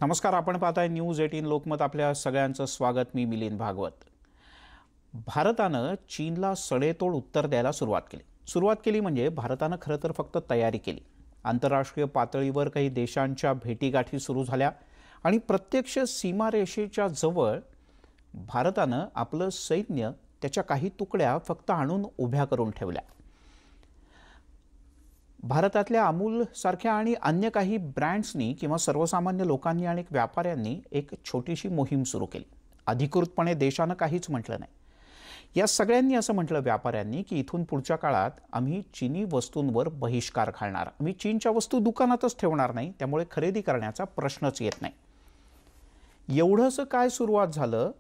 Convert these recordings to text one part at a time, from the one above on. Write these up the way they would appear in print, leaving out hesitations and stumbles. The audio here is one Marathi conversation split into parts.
नमस्कार, आपण पाहताय न्यूज 18 लोकमत. आपल्या सगळ्यांचं स्वागत. मी मिलिंद भागवत. भारतानं चीनला सडेतोड उत्तर द्यायला सुरुवात केली म्हणजे भारतानं खरं तर फक्त तयारी केली. आंतरराष्ट्रीय पातळीवर काही देशांच्या भेटीगाठी सुरू झाल्या आणि प्रत्यक्ष सीमारेषेच्या जवळ भारतानं आपलं सैन्य, त्याच्या काही तुकड्या फक्त आणून उभ्या करून ठेवल्या. भारतातल्या अमूल सारख्या आणि अन्य काही ब्रँड्सनी किंवा सर्वसामान्य लोकांनी आणि व्यापाऱ्यांनी एक छोटीशी मोहीम सुरू केली. अधिकृतपणे देशानं काहीच म्हटलं नाही. या सगळ्यांनी असं म्हटलं, व्यापाऱ्यांनी, की इथून पुढच्या काळात आम्ही चीनी वस्तूंवर बहिष्कार घालणार. आम्ही चीनच्या वस्तू दुकानातच ठेवणार नाही, त्यामुळे खरेदी करण्याचा प्रश्नच येत नाही. एवढंसं काय सुरुवात झालं,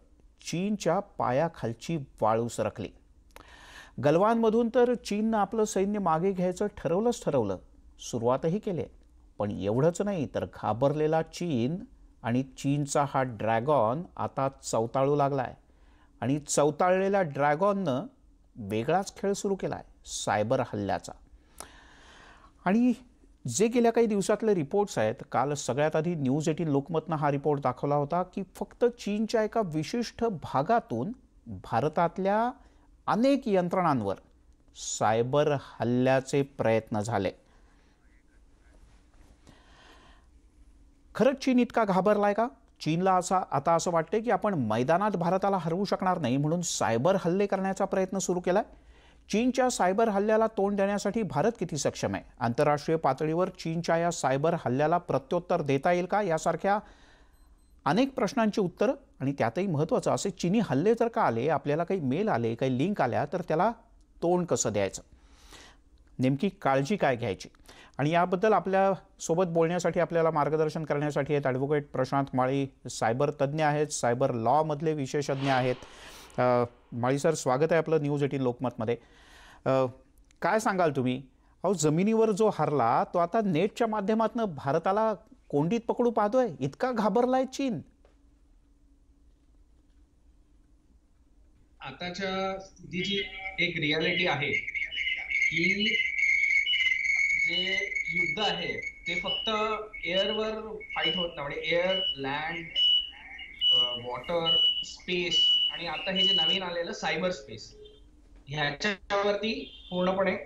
चीनच्या पायाखालची वाळू सरकली. गलवानमधून तर चीननं आपलं सैन्य मागे घ्यायचं ठरवलं. सुरुवातही केली. पण एवढंच नाही, तर घाबरलेला चीन आणि चीनचा हा ड्रॅगॉन आता चवताळू लागलाय. आणि चवताळलेल्या ड्रॅगॉननं वेगळाच खेळ सुरू केलाय, सायबर हल्ल्याचा. आणि जे गेल्या काही दिवसातले रिपोर्ट्स आहेत, काल सगळ्यात आधी न्यूज 18 लोकमतनं हा रिपोर्ट दाखवला होता की फक्त चीनच्या एका विशिष्ट भागातून भारतातल्या अनेक यंत्रणांवर सायबर हल्ल्याचे प्रयत्न झाले. खरंच चीन इतका घाबरलाय का? चीनला आता असं वाटतंय की आपण मैदानात भारताला हरवू शकणार नाही, म्हणून सायबर हल्ले करण्याचा प्रयत्न सुरू केलाय. चीनच्या सायबर हल्ल्याला तोंड देण्यासाठी भारत किती सक्षम आहे? आंतरराष्ट्रीय पातळीवर चीनच्या या सायबर हल्ल्याला प्रत्युत्तर देता येईल का? यासारख्या अनेक प्रश्नांची उत्तरं. आणि त्यातही महत्त्वाचं, असे चीनी हल्ले जर का आले, आपल्याला काही मेल आले, काही लिंक आल्या, तर त्याला तोंड कसं द्यायचं, नेमकी काळजी काय घ्यायची? आणि याबद्दल आपल्यासोबत बोलण्यासाठी, आपल्याला मार्गदर्शन करण्यासाठी आहेत ॲडव्होकेट प्रशांत माळी. सायबर तज्ज्ञ आहेत, सायबर लॉमधले विशेषज्ञ आहेत. माळी सर, स्वागत आहे आपलं न्यूज 18 लोकमतमध्ये. काय सांगाल तुम्ही? जमिनीवर जो हरला तो आता नेटच्या माध्यमातून भारताला कोंडीत पकडू पाहतोय. इतका घाबरलाय चीन? आताच्या स्थितीची एक रियालिटी आहे की जे युद्ध आहे ते फक्त एअरवर फाईट होत नाही. म्हणजे एअर, लँड, वॉटर, स्पेस आणि आता हे जे नवीन आलेलं सायबर स्पेस, ह्याच्यावरती पूर्णपणे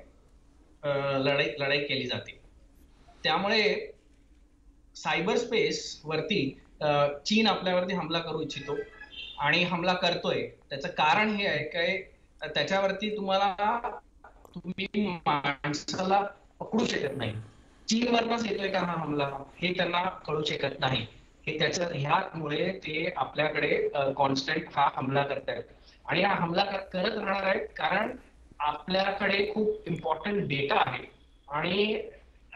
लढाई केली जाते. त्यामुळे सायबर स्पेस वरती चीन आपल्यावरती हमला करू इच्छितो आणि हमला करतोय. त्याचं कारण हे आहे काय, त्याच्यावरती तुम्ही माणसाला पकडू शकत नाही. चीनवरनच येतोय का हा हमला, हे त्यांना कळू शकत नाही. हे ह्यामुळे ते आपल्याकडे कॉन्स्टंट हा हमला करतायत आणि हा हमला करत राहणार आहेत, कारण आपल्याकडे खूप इम्पॉर्टंट डेटा आहे आणि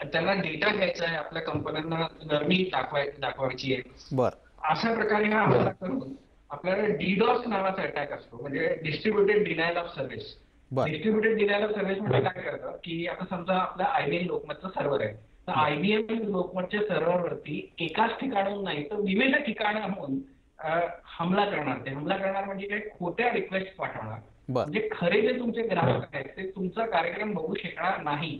त्यांना डेटा घ्यायचा आहे. आपल्या कंपन्यांना नरमी दाखवायची आहे. अशा प्रकारे हा हमला करून आपल्याला डीडॉस नावाचा अटॅक असतो, म्हणजे distributed denial of service. Distributed denial of service म्हणजे काय करतात की आता समजा आपला IBM लोकमतचं सर्व्हर आहे, तर IBM लोकमतच्या सर्व्हरवरती एकाच ठिकाणाहून नाही तर विविध ठिकाणाहून हमला करणार. ते हमला करणार म्हणजे काय, खोट्या रिक्वेस्ट पाठवणार. म्हणजे खरे जे तुमचे ग्राहक आहेत ते तुमचा कार्यक्रम बघू शकणार नाही,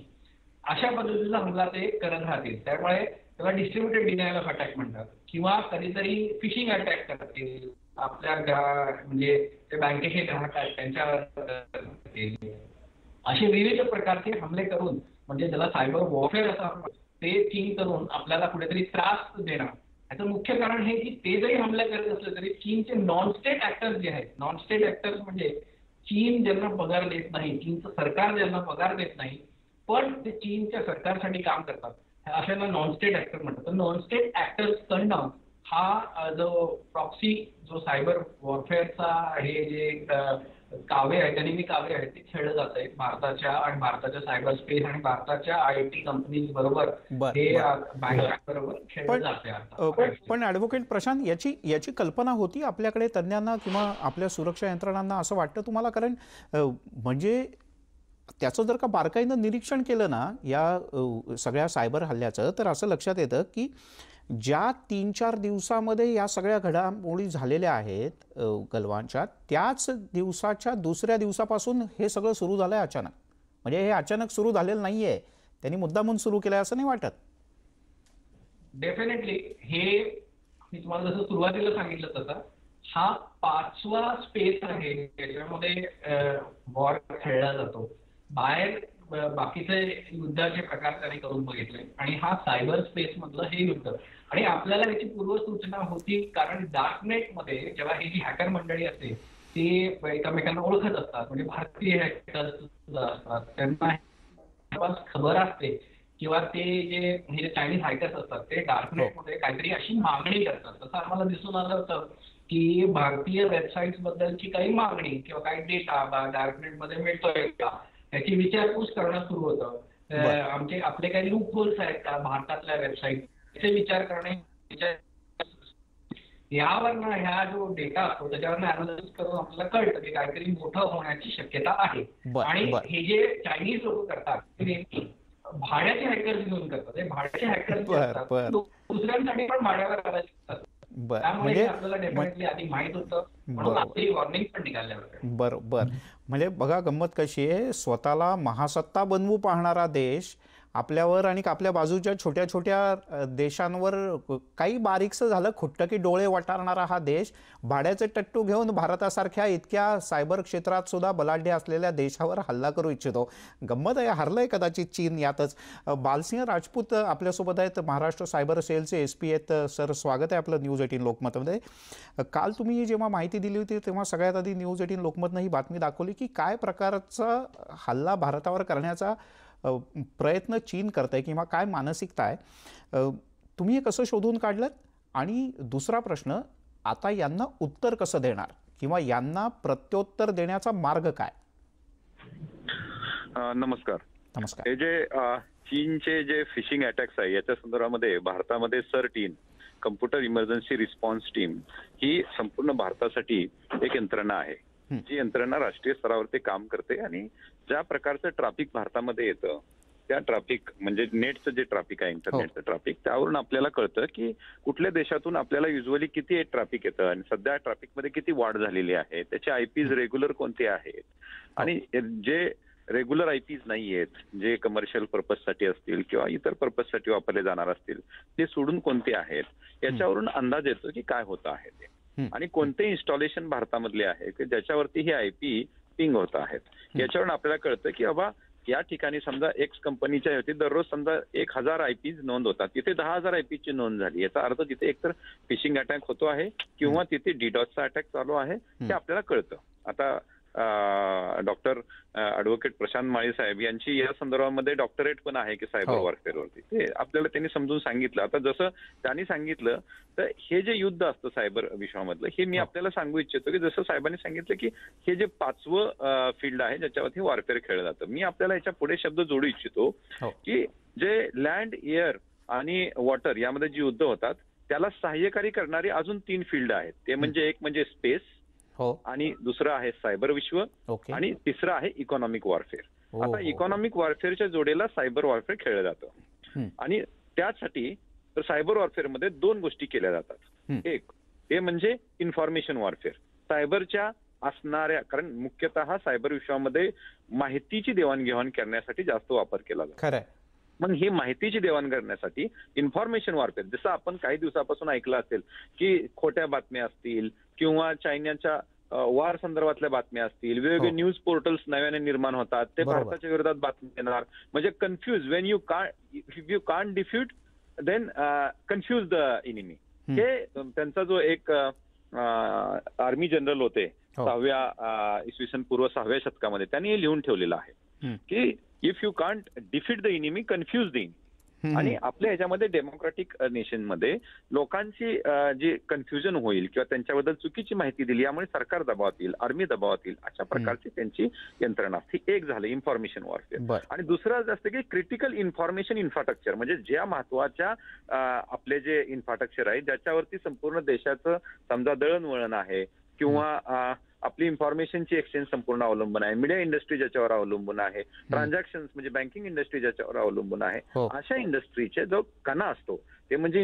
अशा पद्धतीचा हमला ते करत राहतील. त्यामुळे त्याला डिस्ट्रीब्युटेड डिनायल ऑफ अटॅक म्हणतात. किंवा कधीतरी फिशिंग अटॅक करतील, आपल्या म्हणजे ते बँकेचे ग्राहक आहेत त्यांच्यावर. असे विविध प्रकारचे हमले करून, म्हणजे त्याला सायबर वॉरफेअर असं ते चीन करून आपल्याला कुठेतरी त्रास देणार. याचं मुख्य कारण हे की ते जरी हमले करत असले तरी चीनचे नॉन स्टेट ऍक्टर्स जे आहेत, नॉन स्टेट ऍक्टर्स म्हणजे चीन ज्यांना पगार देत नाही, चीनचं सरकार ज्यांना पगार देत नाही, पण ते चीनच्या सरकारसाठी काम करतात, अशांना नॉन स्टेट ऍक्टर म्हणतात. तर नॉन स्टेट ऍक्टर्सकडनं हा जो प्रॉक्सी, जो सायबर वॉरफेअरचा हे जे काव्य आहे, गनिमी काव्य आहे, ते खेळलं जात आहे भारताच्या आणि भारताच्या सायबर स्पेस आणि भारताच्या IT कंपनीज बरोबर, हे बरोबर खेळलं जाते. पण ॲडव्होकेट प्रशांत, याची कल्पना होती आपल्याकडे तज्ज्ञांना किंवा आपल्या सुरक्षा यंत्रणांना, असं वाटतं तुम्हाला? कारण म्हणजे त्याचं जर का बारकाईनं निरीक्षण केलं ना या सगळ्या सायबर हल्ल्याचं, तर असं लक्षात येतं की ज्या 3-4 दिवसामध्ये या सगळ्या घडामोडी झालेल्या आहेत गलवानच्या, त्याच दिवसाच्या दुसऱ्या दिवसापासून हे सगळं सुरू झालंय अचानक. म्हणजे हे अचानक सुरू झालेलं नाहीये, त्यांनी मुद्दामून सुरू केलंय असं नाही वाटत? डेफिनेटली हे मी तुम्हाला जसं सुरुवातीला सांगितलं तसं हा 5वा स्पेस आहे ज्याच्यामध्ये वॉर खेळला जातो. बाहेर बाकीचे युद्धाचे प्रकार त्यांनी करून बघितले आणि हा सायबर स्पेस मधलं हे युद्ध. आणि आपल्याला याची पूर्वसूचना होती कारण डार्कनेटमध्ये जेव्हा ही जी हॅकर मंडळी असते ती एकमेकांना ओळखत असतात, म्हणजे भारतीय हॅकर्स असतात, त्यांना खबर असते किंवा ते जे चायनीज हॅकर्स असतात ते डार्कनेटमध्ये काहीतरी अशी मागणी करतात. तसं आम्हाला दिसून आलं होतं की भारतीय वेबसाईट्स बद्दलची काही मागणी किंवा काही डेटा डार्कनेटमध्ये मिळतोय का याची विचारपूस करणं सुरू होतं. आपले काही लूप होल्स आहेत का भारतातल्या वेबसाईट याचे विचार करणे, यावरनं ह्या जो डेटा असतो त्याच्यावरनं अनालिसिस करून आपल्याला कळतं की काहीतरी मोठं होण्याची शक्यता आहे. आणि हे जे चायनीज लोक करतात ते नेमकी भाड्याचे हॅकर्स घेऊन करतात. हे भाड्याचे हॅकर्स असतात दुसऱ्यांसाठी पण भाड्यावर करायचे असतात. त्यामुळे आपल्याला डेफिनेटली आधी माहित होतं म्हणून आपली वॉर्निंग पण निघाल्यावर. बरोबर. म्हणजे बघा गंमत कशी आहे, स्वतःला महासत्ता बनवू पाहणारा देश आपल्यावर आणि आपल्या बाजूच्या छोट्या छोट्या देशांवर काही बारीकसं झालं खुट्ट की डोळे वटारणारा हा देश भाड्याचे टट्टू घेऊन भारतासारख्या इतक्या सायबर क्षेत्रात सुद्धा बलाढ्य असलेल्या देशावर हल्ला करू इच्छितो. गंमत आहे, हरलंय कदाचित चीन यातच. बालसिंह राजपूत आपल्यासोबत आहेत, महाराष्ट्र सायबर सेलचे SP आहेत. सर, स्वागत आहे आपलं न्यूज 18 लोकमतमध्ये. काल तुम्ही जेव्हा माहिती दिली होती तेव्हा सगळ्यात आधी न्यूज 18 लोकमतनं ही बातमी दाखवली की काय प्रकारचा हल्ला भारतावर करण्याचा प्रयत्न चीन करतंय किंवा काय मानसिकता आहे. तुम्ही हे कसं शोधून काढलं? आणि दुसरा प्रश्न, आता यांना उत्तर कसं देणार किंवा यांना प्रत्युत्तर देण्याचा मार्ग काय? नमस्कार. नमस्कार. हे जे चीनचे जे फिशिंग अटॅक्स आहे याच्या संदर्भामध्ये भारतामध्ये SIR-3 computer emergency response team ही संपूर्ण भारतासाठी एक यंत्रणा आहे. जी यंत्रणा राष्ट्रीय स्तरावरती काम करते आणि ज्या प्रकारचं ट्रॅफिक भारतामध्ये येतं त्या ट्रॅफिक म्हणजे नेटचं जे ट्रॅफिक आहे, इंटरनेटचं ट्रॅफिक, त्यावरून आपल्याला कळतं की कुठल्या देशातून आपल्याला युजली किती ट्रॅफिक येतं आणि सध्या ट्रॅफिकमध्ये किती वाढ झालेली आहे, त्याचे IPs रेग्युलर कोणते आहेत आणि जे रेग्युलर IPs नाही आहेत, जे कमर्शियल पर्पजसाठी असतील किंवा इतर पर्पजसाठी वापरले जाणार असतील ते सोडून कोणते आहेत, याच्यावरून अंदाज येतो की काय होतं आहे ते आणि कोणते इन्स्टॉलेशन भारतामधले आहे की ज्याच्यावरती हे IP पिंग होत आहेत. याच्यावरून आपल्याला कळतं की बाबा या ठिकाणी समजा X कंपनीच्या होती दररोज समजा 1000 IPs नोंद होतात, तिथे 10,000 IPs ची नोंद झाली. याचा अर्थ तिथे एकतर फिशिंग अटॅक होतो आहे किंवा तिथे DDoSचा अटॅक चालू आहे हे आपल्याला कळतं. आता डॉक्टर ॲडव्होकेट प्रशांत माळी साहेब यांची या संदर्भामध्ये डॉक्टरेट पण आहे की सायबर वॉरफेअरवरती, ते आपल्याला त्यांनी समजून सांगितलं. आता जसं त्यांनी सांगितलं तर हे जे युद्ध असतं सायबर विश्वामधलं हे मी आपल्याला सांगू इच्छितो की जसं साहेबांनी सांगितलं की हे जे 5वं फील्ड आहे ज्याच्यावरती वॉरफेअर खेळलं जातं. मी आपल्याला याच्या पुढे शब्द जोडू इच्छितो की जे लँड, एअर आणि वॉटर यामध्ये जी युद्ध होतात त्याला सहाय्यकारी करणारी अजून 3 फील्ड आहेत. ते म्हणजे एक म्हणजे स्पेस आणि दुसरं आहे सायबर विश्व आणि तिसरं आहे इकॉनॉमिक वॉरफेअर. आता इकॉनॉमिक वॉरफेअरच्या जोडीला सायबर वॉरफेअर खेळलं जातं आणि त्यासाठी सायबर वॉरफेअर मध्ये 2 गोष्टी केल्या जातात. एक ते म्हणजे इन्फॉर्मेशन वॉरफेअर, सायबरच्या असणाऱ्या, कारण मुख्यतः सायबर विश्वामध्ये माहितीची देवाणघेवाण करण्यासाठी जास्त वापर केला जातो. मग ही माहितीची देवाण करण्यासाठी इन्फॉर्मेशन वॉरफेअर, जसं आपण काही दिवसापासून ऐकलं असेल की खोट्या बातम्या असतील किंवा चायनाच्या वार संदर्भातल्या बातम्या असतील, वेगवेगळे न्यूज पोर्टल्स नव्याने निर्माण होतात, ते भारताच्या विरोधात बातमी देणार, म्हणजे confuse when you can't defeat then confuse the enemy. हे त्यांचा जो एक आर्मी जनरल होते 6व्या इसवी सन पूर्व 6व्या शतकामध्ये, त्यांनी हे लिहून ठेवलेलं आहे की if you can't defeat the enemy confuse the enemy. आणि आपल्या ह्याच्यामध्ये डेमोक्रॅटिक नेशनमध्ये लोकांची जी कन्फ्युजन होईल किंवा त्यांच्याबद्दल चुकीची माहिती दिली यामुळे सरकार दबावात येईल, आर्मी दबावात येईल, अशा प्रकारची त्यांची यंत्रणा असते. एक झालं इन्फॉर्मेशन वॉरफेअर. आणि दुसरं असतं की क्रिटिकल इन्फॉर्मेशन इन्फ्रास्ट्रक्चर, म्हणजे ज्या महत्वाच्या आपले जे इन्फ्रास्ट्रक्चर आहे ज्याच्यावरती संपूर्ण देशाचं समजा दळणवळण आहे किंवा आपली इन्फॉर्मेशनची एक्सचेंज संपूर्ण अवलंबून आहे, मीडिया इंडस्ट्री ज्याच्यावर अवलंबून आहे, ट्रान्झॅक्शन म्हणजे बँकिंग इंडस्ट्री ज्याच्यावर अवलंबून आहे, अशा इंडस्ट्रीचे जो कणा असतो ते म्हणजे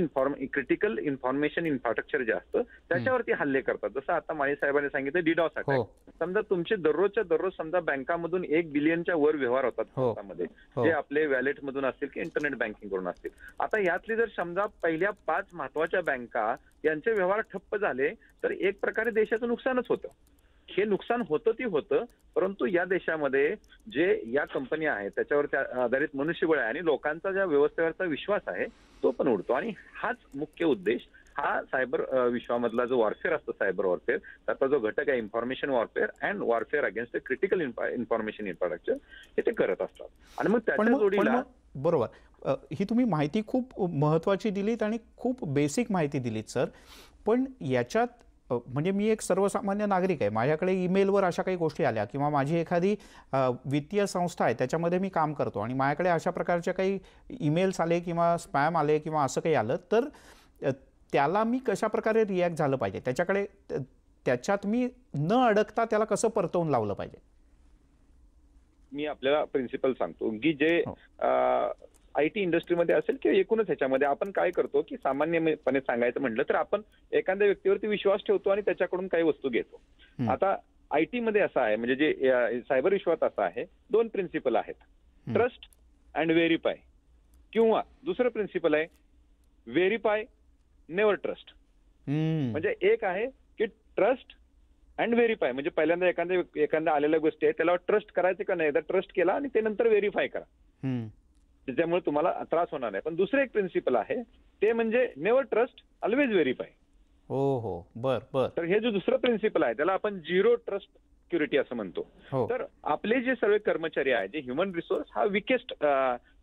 क्रिटिकल इन्फॉर्मेशन इन्फ्रास्ट्रक्चर जे असतं त्याच्यावरती हल्ले करतात. जसं आता माळी साहेबांनी सांगितलं डीडॉस अटॅक. समजा तुमचे दररोजच्या दररोज समजा बँकामधून 1 बिलियनच्या वर व्यवहार होतात भारतामध्ये, जे आपले वॅलेट मधून असतील की इंटरनेट बँकिंग करून असतील. आता यातली जर समजा पहिल्या 5 महत्वाच्या बँका यांचे व्यवहार ठप्प झाले तर एक प्रकारे देशाचं नुकसानच होतं. हे नुकसान होतं ती होतं, परंतु या देशामध्ये जे या कंपन्या आहेत त्याच्यावर आधारित मनुष्यबळ आहे आणि लोकांचा ज्या व्यवस्थेवरचा विश्वास आहे तो पण उडतो. आणि हाच मुख्य उद्देश हा सायबर विश्वामधला जो वॉरफेअर असतो, सायबर वॉरफेअर, त्याचा जो घटक आहे information warfare and warfare against critical information infrastructure, हे ते करत असतात. आणि मग त्याच्या जोडीला बरोबर, ही तुम्ही माहिती खूप महत्त्वाची दिलीत आणि खूप बेसिक माहिती दिलीत सर. पण याच्यात म्हणजे मी एक सर्वसामान्य नागरिक आहे, माझ्याकडे ईमेलवर अशा काही गोष्टी आल्या किंवा माझी एखादी वित्तीय संस्था आहे त्याच्यामध्ये मी काम करतो आणि माझ्याकडे अशा प्रकारच्या काही ईमेल्स आले किंवा स्पॅम आले किंवा असं काही आलं तर त्याला मी कशा प्रकारे रिॲक्ट झालं पाहिजे, त्याच्यात मी न अडकता त्याला कसं परतवून लावलं पाहिजे? मी आपल्याला प्रिन्सिपल सांगतो की जे IT इंडस्ट्रीमध्ये असेल किंवा एकूणच ह्याच्यामध्ये आपण काय करतो की सामान्यपणे सांगायचं म्हटलं तर आपण एखाद्या व्यक्तीवरती विश्वास ठेवतो आणि त्याच्याकडून काही वस्तू घेतो. आता IT मध्ये असं आहे, म्हणजे जे सायबर विश्वात असं आहे, 2 प्रिन्सिपल आहेत, ट्रस्ट अँड व्हेरीफाय, किंवा दुसरं प्रिन्सिपल आहे व्हेरीफाय नेव्हर ट्रस्ट. म्हणजे एक आहे की ट्रस्ट अँड व्हेरीफाय, म्हणजे पहिल्यांदा एखाद्या आलेल्या गोष्टी आहे त्याला ट्रस्ट करायचं का नाही, एकदा ट्रस्ट केला आणि ते नंतर व्हेरीफाय करा, त्याच्यामुळे तुम्हाला त्रास होणार नाही. पण दुसरं एक प्रिन्सिपल आहे ते म्हणजे नेव्हर ट्रस्ट ऑलवेज व्हेरीफाय. हो, बर. तर हे जो दुसरं प्रिन्सिपल आहे त्याला आपण झिरो ट्रस्ट सिक्युरिटी असं म्हणतो. तर आपले जे सर्व कर्मचारी आहेत, जे ह्युमन रिसोर्स हा विकेस्ट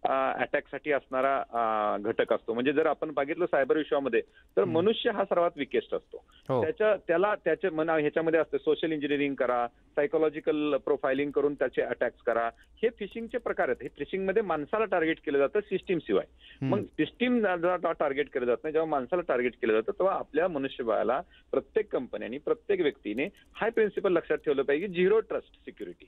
अटॅक साठी असणारा घटक असतो. म्हणजे जर आपण बघितलं सायबर विश्वामध्ये तर मनुष्य हा सर्वात विकेस्ट असतो. ह्याच्यामध्ये असते सोशल इंजिनिअरिंग करा, सायकोलॉजिकल प्रोफाइलिंग करून त्याचे अटॅक्स करा, हे फिशिंगचे प्रकार आहेत. हे फिशिंग मध्ये माणसाला टार्गेट केलं जातं सिस्टीम शिवाय. मग सिस्टीम टार्गेट केलं जात नाही, जेव्हा माणसाला टार्गेट केलं जातं तेव्हा आपल्या मनुष्यबळाला प्रत्येक कंपन्यांनी प्रत्येक व्यक्तीने हा प्रिन्सिपल लक्षात ठेवलं पाहिजे, झिरो ट्रस्ट सिक्युरिटी.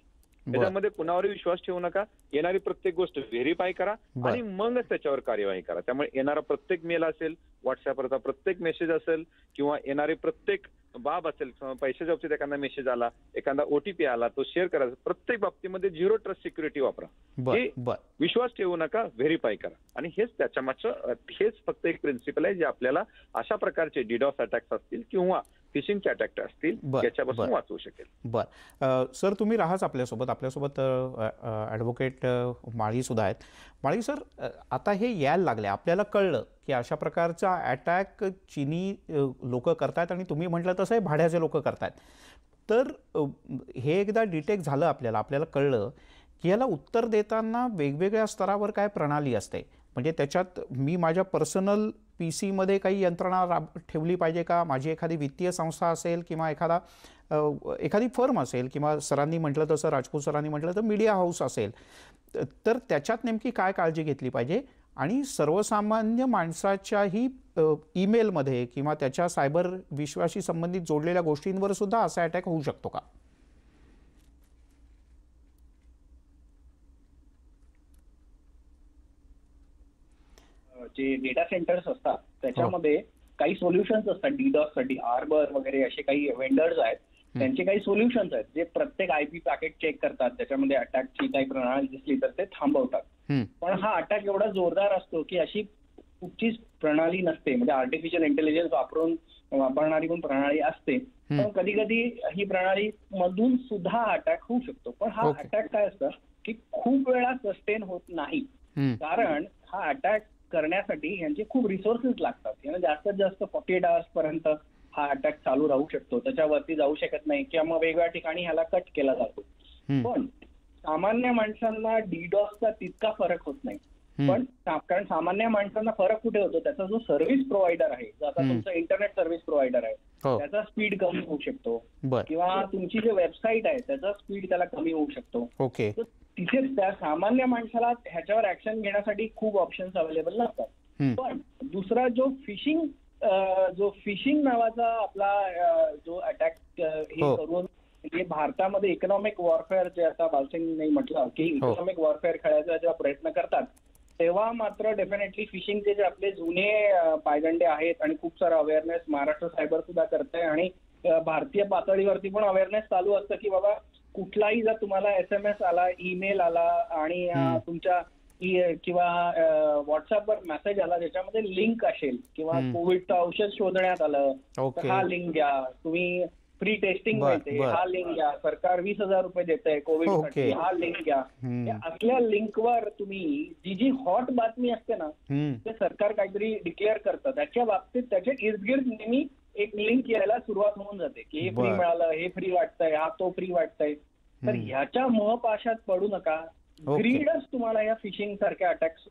त्याच्यामध्ये कुणावरही विश्वास ठेवू नका, येणारी प्रत्येक गोष्ट व्हेरीफाय करा आणि मगच त्याच्यावर कार्यवाही करा. त्यामुळे येणारा प्रत्येक मेल असेल, व्हॉट्सअपवरचा प्रत्येक मेसेज असेल किंवा येणारी प्रत्येक बाब असेल, पैशाच्या बाबतीत एखादा मेसेज आला, एखादा OTP आला, तो शेअर करायचा, प्रत्येक बाबतीमध्ये झिरो ट्रस्ट सिक्युरिटी वापरा. विश्वास ठेवू नका, व्हेरीफाय करा. आणि हेच त्याच्या मागचं हेच फक्त एक प्रिन्सिपल आहे जे आपल्याला अशा प्रकारचे डीडॉस अटॅक्स असतील किंवा फिशिंगचे अटॅक असतील याच्यापासून वाचवू शकेल. बर सर, तुम्ही राहाच आपल्यासोबत ॲडव्होकेट माळी सुद्धा आहेत. माळी सर, आता हे यायला लागले, आपल्याला कळलं की अशा प्रकारचा अटॅक चीनी लोक करतात आणि तुम्ही म्हटलं तसं हे भाड्याचे लोक करतात. तर हे एकदा डिटेक्ट झालं, आपल्याला कळलं की याला उत्तर देताना वेगवेगळ्या स्तरावर काय प्रणाली असते. म्हणजे त्याच्यात मी माझ्या पर्सनल PC मध्ये काही यंत्रणा ठेवली पाहिजे का, माझी एखादी वित्तीय संस्था असेल किंवा एखादी फर्म असेल किंवा सरांनी म्हटलं तसं राजपूत सरांनी म्हटलं तर मीडिया हाऊस असेल, तर त्याच्यात नेमकी काय काळजी घेतली पाहिजे. आणि सर्वसामान्य माणसाच्याही ईमेलमध्ये किंवा त्याच्या सायबर विश्वाशी संबंधित जोडलेल्या गोष्टींवर सुद्धा असा अटॅक होऊ शकतो का? जे डेटा सेंटर्स असतात त्याच्यामध्ये काही सोल्युशन्स असतात डीडॉस साठी, आर्बर वगैरे असे काही वेंडर्स आहेत, त्यांचे काही सोल्युशन्स आहेत जे प्रत्येक IP पॅकेट चेक करतात, त्याच्यामध्ये अटॅकची काही प्रणाली दिसली तर ते थांबवतात. पण हा अटॅक एवढा जोरदार असतो की अशी कुठचीच प्रणाली नसते, म्हणजे आर्टिफिशियल इंटेलिजन्स वापरणारी पण प्रणाली असते, पण कधी कधी ही प्रणाली मधून सुद्धा अटॅक होऊ शकतो. पण हा अटॅक काय असतं की खूप वेळा सस्टेन होत नाही, कारण हा अटॅक करण्यासाठी यांचे खूप रिसोर्सेस लागतात. यांना जास्तीत जास्त 48 आवर्स पर्यंत हा अटॅक चालू राहू शकतो, त्याच्यावरती जाऊ शकत नाही किंवा मग वेगवेगळ्या ठिकाणी ह्याला कट केला जातो. पण सामान्य माणसांना डीडॉसचा तितका फरक होत नाही. पण कारण सामान्य माणसांना फरक कुठे होतो, त्याचा जो सर्व्हिस प्रोव्हायडर आहे, जो आता तुमचा इंटरनेट सर्व्हिस प्रोव्हायडर आहे, त्याचा स्पीड कमी होऊ शकतो किंवा तुमची जे वेबसाईट आहे त्याचा स्पीड त्याला कमी होऊ शकतो. तिथेच त्या सामान्य माणसाला ह्याच्यावर ऍक्शन घेण्यासाठी खूप ऑप्शन्स अवेलेबल नसतात. पण दुसरा जो फिशिंग नावाचा आपला जो अटॅक हे करून की भारतामध्ये इकॉनॉमिक वॉरफेअर जे आता बालसिंगने म्हटलं की इकॉनॉमिक वॉरफेअर खेळायचा जेव्हा प्रयत्न करतात तेव्हा मात्र डेफिनेटली फिशिंगचे जे आपले जुने पायदंडे आहेत आणि खूप सारा अवेअरनेस महाराष्ट्र सायबर सुद्धा करते आणि भारतीय पातळीवरती पण अवेअरनेस चालू असतं की बाबा कुठलाही जर तुम्हाला SMS आला, ईमेल आला आणि तुमच्या किंवा व्हॉट्सअपवर मेसेज आला ज्याच्यामध्ये लिंक असेल किंवा कोविडचं औषध शोधण्यात आलं तर हा लिंक घ्या, तुम्ही फ्री टेस्टिंग मिळते हा लिंक घ्या, सरकार 20,000 रुपये देतंय कोविडसाठी हा लिंक घ्या. असल्या लिंकवर तुम्ही जी हॉट बातमी असते ना ते सरकार काहीतरी डिक्लेअर करतं त्याच्या बाबतीत त्याच्या इर्दगिर्द नेहमी एक लिंक यायला सुरुवात होऊन जाते की हे फ्री मिळालं, हे फ्री वाटतंय, हा तो फ्री वाटतंय. तर ह्याच्या मोहपाशात पडू नका. ग्रीडच तुम्हाला या फिशिंग सारख्या अटॅक्स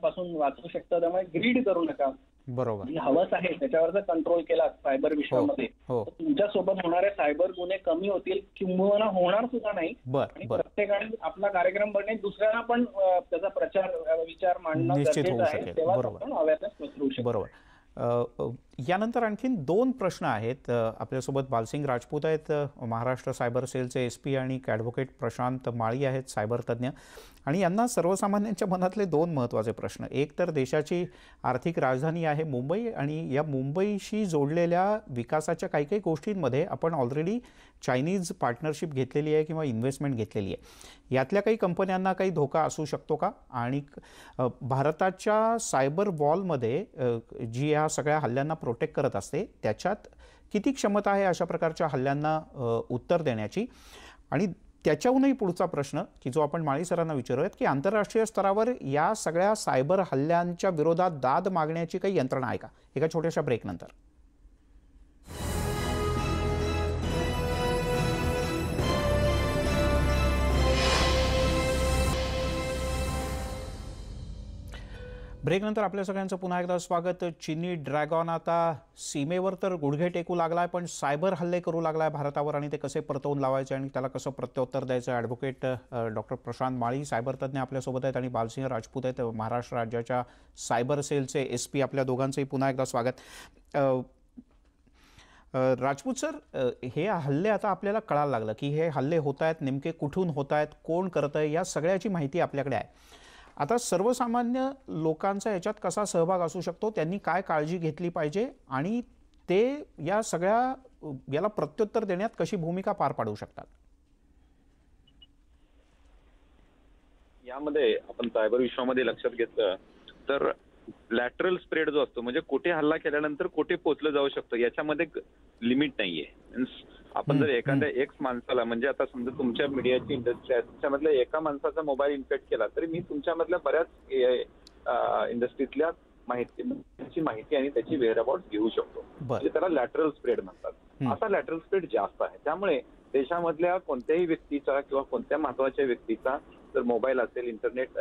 पासून वाचवू शकतं. त्यामुळे ग्रीड करू नका. बरोबर. जी हवस आहे त्याच्यावर जर कंट्रोल केला सायबर विश्वामध्ये तर तुमच्या सोबत होणारे सायबर गुन्हे कमी होतील किंवा होणार सुद्धा नाही. आणि प्रत्येकाने आपला कार्यक्रम बनणे दुसऱ्यांना पण त्याचा प्रचार विचार मांडणं गरजेचं आहे. तेव्हा आपण अवेअरनेस पसरवू शकतो. बरोबर. यानंतर आणखीन 2 प्रश्न आहेत. आपल्यासोबत बालसिंग राजपूत आहेत, महाराष्ट्र सायबर सेलचे SP आणि ॲडव्होकेट प्रशांत माळी आहेत, सायबर तज्ज्ञ. आणि यांना सर्वसामान्यांच्या मनातले 2 महत्त्वाचे प्रश्न. एक तर देशाची आर्थिक राजधानी आहे मुंबई आणि या मुंबईशी जोडलेल्या विकासाच्या काही काही गोष्टींमध्ये आपण ऑलरेडी चायनीज पार्टनरशिप घेतलेली आहे किंवा इन्व्हेस्टमेंट घेतलेली आहे. यातल्या काही कंपन्यांना काही धोका असू शकतो का? आणि भारताच्या सायबर वॉलमध्ये जी या सगळ्या हल्ल्यांना प्रोटेक्ट करत असते त्याच्यात किती क्षमता आहे अशा प्रकारच्या हल्ल्यांना उत्तर देण्याची? आणि त्याच्याहूनही पुढचा प्रश्न की जो आपण माळी सरांना विचारूयात की आंतरराष्ट्रीय स्तरावर या सगळ्या सायबर हल्ल्यांच्या विरोधात दाद मागण्याची काही यंत्रणा आहे का? एका छोट्याशा ब्रेकनंतर. ब्रेकनंतर आपल्या सगळ्यांचं पुन्हा एकदा स्वागत. चीनी ड्रॅगॉन आता सीमेवर तर गुडघे टेकू लागलाय पण सायबर हल्ले करू लागलाय भारतावर आणि ते कसे परतवून लावायचे आणि त्याला कसं प्रत्युत्तर द्यायचं. ॲडव्होकेट डॉक्टर प्रशांत माळी सायबर तज्ज्ञ आपल्यासोबत आहेत आणि बालसिंह राजपूत आहेत, महाराष्ट्र राज्याच्या सायबर सेलचे SP. आपल्या दोघांचंही पुन्हा एकदा स्वागत. राजपूत सर, हे हल्ले आता आपल्याला कळायला लागलं की हे हल्ले होत आहेत, नेमके कुठून होत आहेत, कोण करत आहे, या सगळ्याची माहिती आपल्याकडे आहे. आता सर्वसामान्य लोकांचा याच्यात कसा सहभाग असू शकतो, त्यांनी काय काळजी घेतली पाहिजे आणि ते या सगळ्या याला प्रत्युत्तर देण्यात कशी भूमिका पार पाडू शकतात? यामध्ये आपण सायबर विश्वामध्ये लक्षात घेतलं तर लॅटरल स्प्रेड जो असतो म्हणजे कुठे हल्ला केल्यानंतर कुठे पोहोचलं जाऊ शकतं याच्यामध्ये लिमिट नाहीये. आपण जर एखाद्या एक्स माणसाला म्हणजे आता समजा तुमच्या मीडियाची इंडस्ट्री आहे त्याच्यामधल्या एका माणसाचा मोबाईल इन्फेक्ट केला तरी मी तुमच्यामधल्या बऱ्याच इंडस्ट्रीतल्या माहिती आणि त्याची वेअरअबाउट घेऊ शकतो. म्हणजे त्याला लॅटरल स्प्रेड म्हणतात. असा लॅटरल स्प्रेड जास्त आहे. त्यामुळे देशामधल्या कोणत्याही व्यक्तीचा किंवा कोणत्या महत्वाच्या व्यक्तीचा जर मोबाईल असेल, इंटरनेट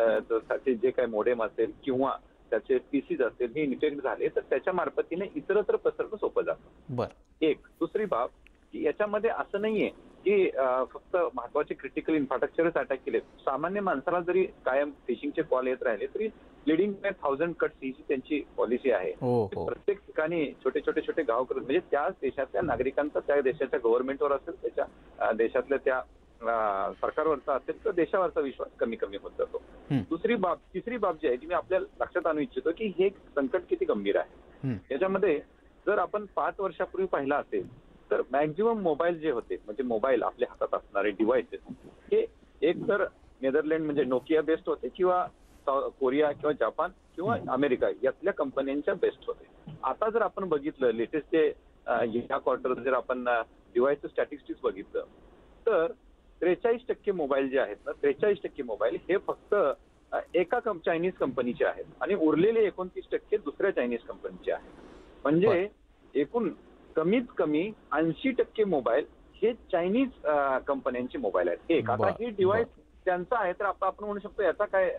साठी जे काही मोडेम असेल किंवा त्याचे PCs असतील हे इन्फेक्ट झाले तर त्याच्या मार्फतीने इतरत्र पसरणं सोपं जातं. एक. दुसरी बाब की याच्यामध्ये असं नाहीये की फक्त महत्वाचे क्रिटिकल इन्फ्रास्ट्रक्चरच अटॅक केले. सामान्य माणसाला जरी कायम फिशिंगचे कॉल येत राहिले तरी लिडिंग बाय 1000 कट्स ही त्यांची पॉलिसी आहे. प्रत्येक ठिकाणी छोटे छोटे गाव करत म्हणजे त्या देशातल्या नागरिकांचा त्या देशाच्या गव्हर्नमेंटवर असेल, त्याच्या देशातल्या त्या सरकारवरचा असेल तर देशावरचा विश्वास कमी होत जातो. तिसरी बाब जी आहे ती मी आपल्या लक्षात आणू इच्छितो की हे संकट किती गंभीर आहे. याच्यामध्ये जर आपण 5 वर्षापूर्वी पाहिला असेल तर मॅक्झिमम मोबाईल जे होते म्हणजे मोबाईल आपल्या हातात असणारे डिव्हाइसेस हे एक तर नेदरलँड म्हणजे नोकिया बेस्ड होते किंवा कोरिया किंवा जपान किंवा अमेरिका यातल्या कंपन्यांच्या बेस्ट होते. आता जर आपण बघितलं लेटेस्ट जे या क्वार्टर जर आपण डिव्हाइस स्टॅटिस्टिक्स बघितलं तर 43% मोबाईल जे आहेत ना 43% मोबाईल हे फक्त एका चायनीज कंपनीचे आहेत आणि उरलेले 29% दुसऱ्या चायनीज कंपनीचे आहेत. म्हणजे एकूण कमीत कमी 80% मोबाईल हे चायनीज कंपन्यांचे मोबाईल आहेत. एक आता ही डिव्हाइस त्यांचा आहे तर आपण म्हणू शकतो याचा काय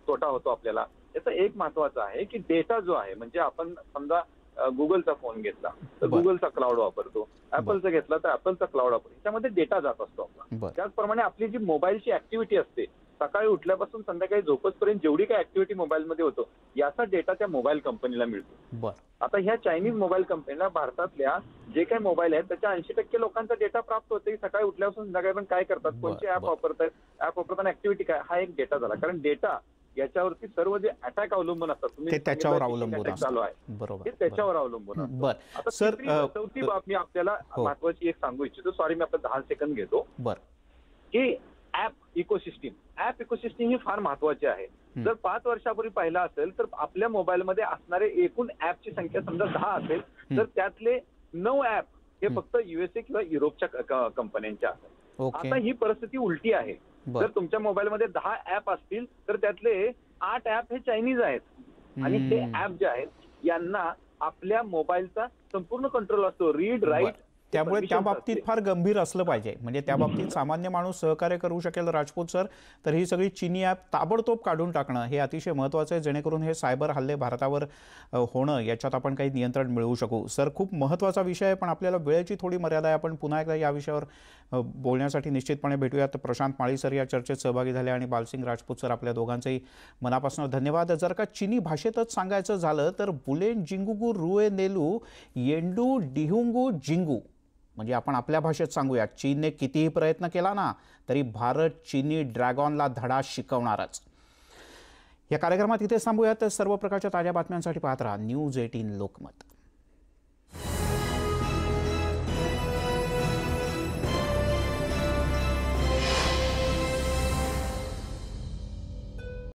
तोटा होतो आपल्याला. याचा एक महत्वाचा आहे की डेटा जो आहे म्हणजे आपण समजा गुगलचा फोन घेतला तर गुगलचा क्लाउड वापरतो, ऍपलचा घेतला तर ऍपलचा क्लाउड वापरतो, त्याच्यामध्ये डेटा जात असतो आपला. त्याचप्रमाणे आपली जी मोबाईलची ऍक्टिव्हिटी असते सकाळी उठल्यापासून संध्याकाळी झोपतपर्यंत जेवढी काही ऍक्टिव्हिटी मोबाईलमध्ये होतो याचा डेटा त्या मोबाईल कंपनीला मिळतो. बरं. आता ह्या चायनीज मोबाईल कंपनीला भारतातल्या जे काही मोबाईल आहेत त्याच्या 80% लोकांचा डेटा प्राप्त होते. सकाळी उठल्यापासून संध्याकाळी पण काय करतात, कोणते ऍप वापरतात, ऍप वापरताना ऍक्टिव्हिटी काय, हा एक डेटा झाला. कारण डेटा याच्यावरती सर्व जे अटॅक अवलंबून असतात, ते त्याच्यावर अवलंबून चालू आहे, बरोबर, ते त्याच्यावर अवलंबून असतं. बरं. आता सर, चौथी बाब मी आपल्याला महत्वाची एक सांगू इच्छितो, सॉरी मी आपलं 10 सेकंद घेतो, बरं, की ऍप इकोसिस्टीम ही फार महत्वाची आहे. जर 5 वर्षापूर्वी पाहिला असेल तर आपल्या मोबाईलमध्ये असणारे एकूण ऍपची संख्या समजा 10 असेल तर त्यातले 9 ऍप हे फक्त USA किंवा युरोपच्या कंपन्यांच्या असतात. आता ही परिस्थिती उलटी आहे. जर तुमच्या मोबाईलमध्ये 10 ऍप असतील तर त्यातले 8 ऍप हे चायनीज आहेत आणि ते ऍप जे आहेत यांना आपल्या मोबाईलचा संपूर्ण कंट्रोल असतो, रीड राईट. त्यामुळे त्या बाबतीत फार गंभीर असलं पाहिजे, म्हणजे त्या बाबतीत सामान्य माणूस सहकार्य करू शकेल. राजपूत सर, तर ही सगळी चीनी ॲप ताबडतोब काढून टाकणं हे अतिशय महत्त्वाचं आहे, जेणेकरून हे सायबर हल्ले भारतावर होणं याच्यात आपण काही नियंत्रण मिळवू शकू. सर, खूप महत्त्वाचा विषय आहे, पण आपल्याला वेळेची थोडी मर्यादा आहे. आपण पुन्हा एकदा या विषयावर बोलण्यासाठी निश्चितपणे भेटूयात. प्रशांत माळी सर या चर्चेत सहभागी झाले आणि बालसिंग राजपूत सर, आपल्या दोघांचेही मनापासून धन्यवाद. जर का चीनी भाषेतच सांगायचं झालं तर बुलेन जिंगुगू रुए नेलू येंडू डिहुंगू जिंगू, म्हणजे आपण आपल्या भाषेत सांगूया, चीनने कितीही प्रयत्न केला ना तरी भारत चीनी ड्रॅगॉनला धडा शिकवणारच. या कार्यक्रमात इथे थांबूयात. सर्व प्रकारच्या ताज्या बातम्यांसाठी पाहत राहा News 18 लोकमत.